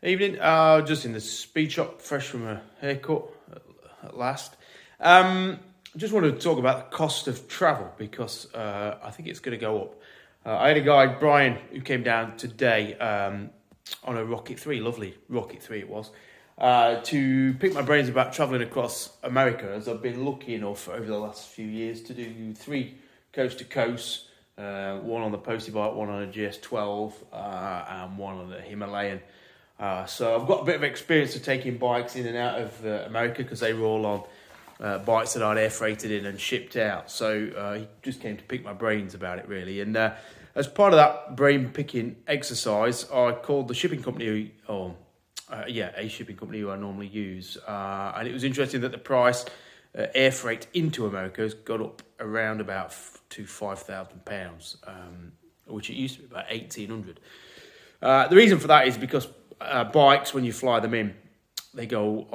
Evening. Just in the speed shop, fresh from a haircut at last. Just wanted to talk about the cost of travel because I think it's going to go up. I had a guy, Brian, who came down today on a Rocket 3, lovely Rocket 3 it was, to pick my brains about travelling across America, as I've been lucky enough over the last few years to do 3 coast to coast, one on the Postie bike, one on a GS12, and one on the Himalayan. So I've got a bit of experience of taking bikes in and out of America because they were all on bikes that I'd air freighted in and shipped out. So he just came to pick my brains about it really. And as part of that brain picking exercise, I called the shipping company, a shipping company who I normally use. And it was interesting that the price air freight into America has got up around about to £5,000, which it used to be about 1,800. The reason for that is because bikes, when you fly them in, they go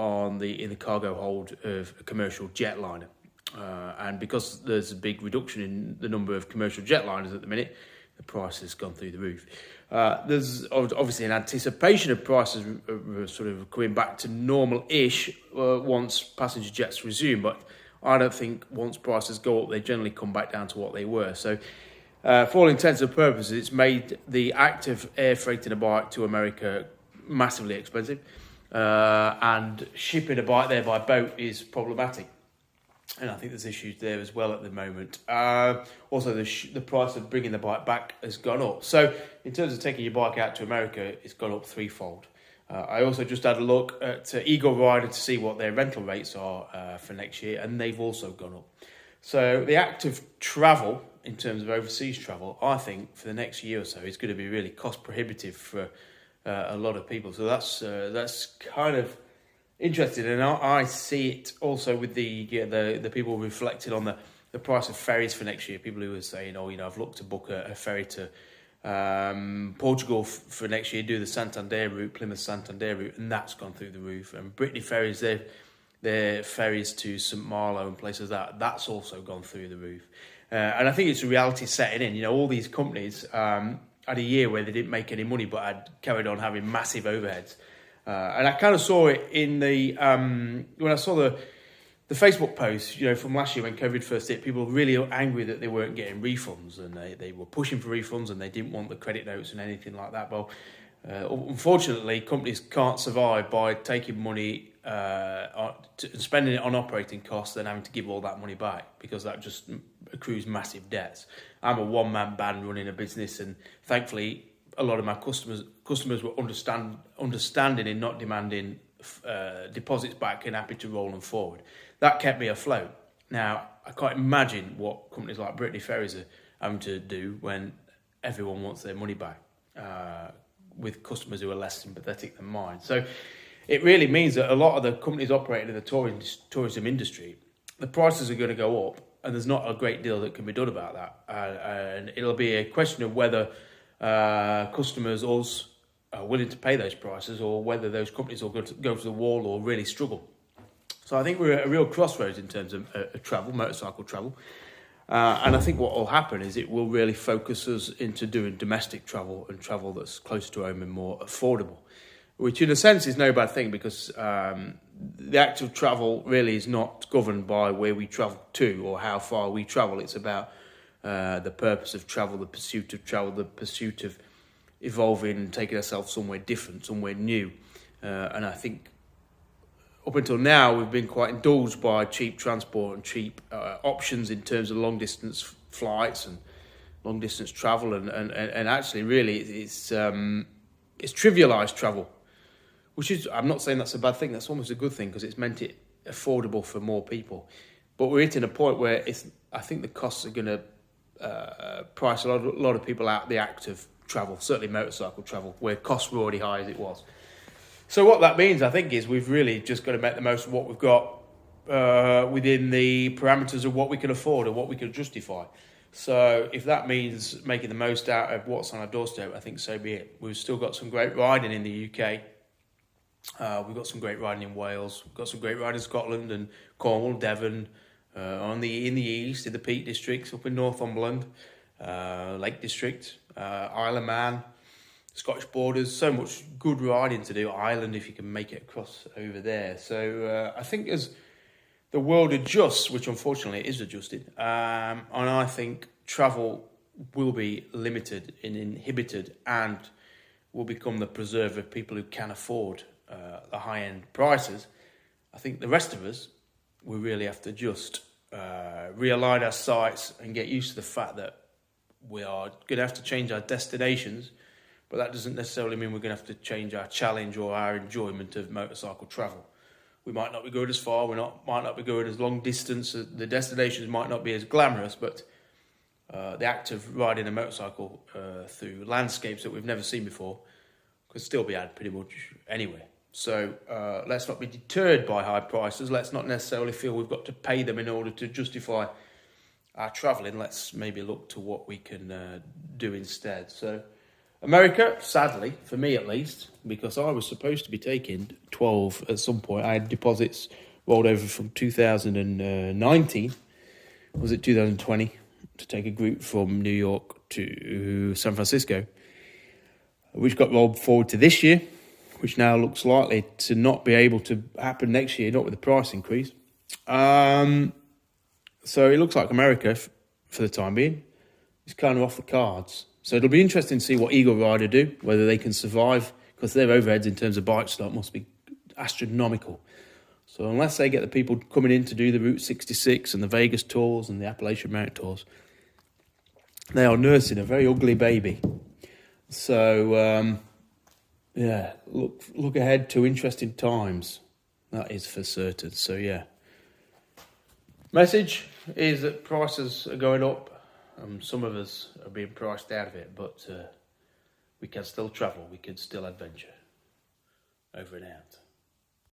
in the cargo hold of a commercial jetliner, and because there's a big reduction in the number of commercial jetliners at the minute, the price has gone through the roof. There's obviously an anticipation of prices sort of coming back to normal-ish once passenger jets resume, but I don't think once prices go up, they generally come back down to what they were. So for all intents and purposes, it's made the act of air freighting a bike to America massively expensive, and shipping a bike there by boat is problematic, and I think there's issues there as well at the moment. Also, the price of bringing the bike back has gone up, so in terms of taking your bike out to America, it's gone up threefold. I also just had a look at Eagle Rider to see what their rental rates are for next year, and they've also gone up. So the act of travel, in terms of overseas travel, I think for the next year or so is going to be really cost prohibitive for a lot of people. So that's kind of interesting, and I see it also with the people reflecting on the price of ferries for next year. People who are saying, I've looked to book a ferry to Portugal for next year, do the Santander route, Plymouth Santander route, and that's gone through the roof. And Brittany Ferries, their ferries to St Malo and places that's also gone through the roof. And I think it's a reality setting in. All these companies had a year where they didn't make any money, but had carried on having massive overheads. And I kind of saw it in when I saw the Facebook post, from last year when COVID first hit. People were really angry that they weren't getting refunds, and they were pushing for refunds, and they didn't want the credit notes and anything like that. Well, unfortunately, companies can't survive by taking money and spending it on operating costs, then having to give all that money back, because that just accrues massive debts. I'm a one-man band running a business, and thankfully a lot of my customers were understanding in not demanding deposits back and happy to roll them forward. That kept me afloat. Now, I can't imagine what companies like Brittany Ferries are having to do when everyone wants their money back, with customers who are less sympathetic than mine. So it really means that a lot of the companies operating in the tourism industry, the prices are going to go up, and there's not a great deal that can be done about that. And it'll be a question of whether customers, us, are willing to pay those prices, or whether those companies will go to the wall or really struggle. So I think we're at a real crossroads in terms of travel, motorcycle travel. And I think what will happen is it will really focus us into doing domestic travel and travel that's closer to home and more affordable, which in a sense is no bad thing, because the act of travel really is not governed by where we travel to or how far we travel. It's about the purpose of travel, the pursuit of travel, the pursuit of evolving and taking ourselves somewhere different, somewhere new. And I think up until now, we've been quite indulged by cheap transport and cheap options in terms of long-distance flights and long-distance travel. And actually, really, it's trivialised travel, which is, I'm not saying that's a bad thing. That's almost a good thing, because it's meant it affordable for more people. But we're hitting a point where I think the costs are going to price a lot of people out the act of travel, certainly motorcycle travel, where costs were already high as it was. So what that means, I think, is we've really just got to make the most of what we've got within the parameters of what we can afford or what we can justify. So if that means making the most out of what's on our doorstep, I think so be it. We've still got some great riding in the UK. We've got some great riding in Wales. We've got some great riding in Scotland and Cornwall, Devon, in the east, in the Peak Districts, up in Northumberland, Lake District, Isle of Man. Scottish borders, so much good riding to do. Ireland, if you can make it across over there. So I think as the world adjusts, which unfortunately is adjusted, and I think travel will be limited and inhibited and will become the preserve of people who can afford the high-end prices. I think the rest of us, we really have to just realign our sights and get used to the fact that we are going to have to change our destinations, but that doesn't necessarily mean we're going to have to change our challenge or our enjoyment of motorcycle travel. We might not be going as far, might not be going as long distance, the destinations might not be as glamorous, but the act of riding a motorcycle through landscapes that we've never seen before could still be had pretty much anywhere. So let's not be deterred by high prices. Let's not necessarily feel we've got to pay them in order to justify our travelling. Let's maybe look to what we can do instead. So America, sadly, for me at least, because I was supposed to be taking 12 at some point. I had deposits rolled over from 2019, was it 2020, to take a group from New York to San Francisco, which got rolled forward to this year, which now looks likely to not be able to happen next year, not with the price increase. So it looks like America, for the time being, is kind of off the cards. So it'll be interesting to see what Eagle Rider do, whether they can survive, because their overheads in terms of bike stock must be astronomical. So unless they get the people coming in to do the Route 66 and the Vegas tours and the Appalachian Mountain tours, they are nursing a very ugly baby. So, yeah, look ahead to interesting times. That is for certain. So, yeah. Message is that prices are going up. Some of us are being priced out of it, but we can still travel. We can still adventure. Over and out.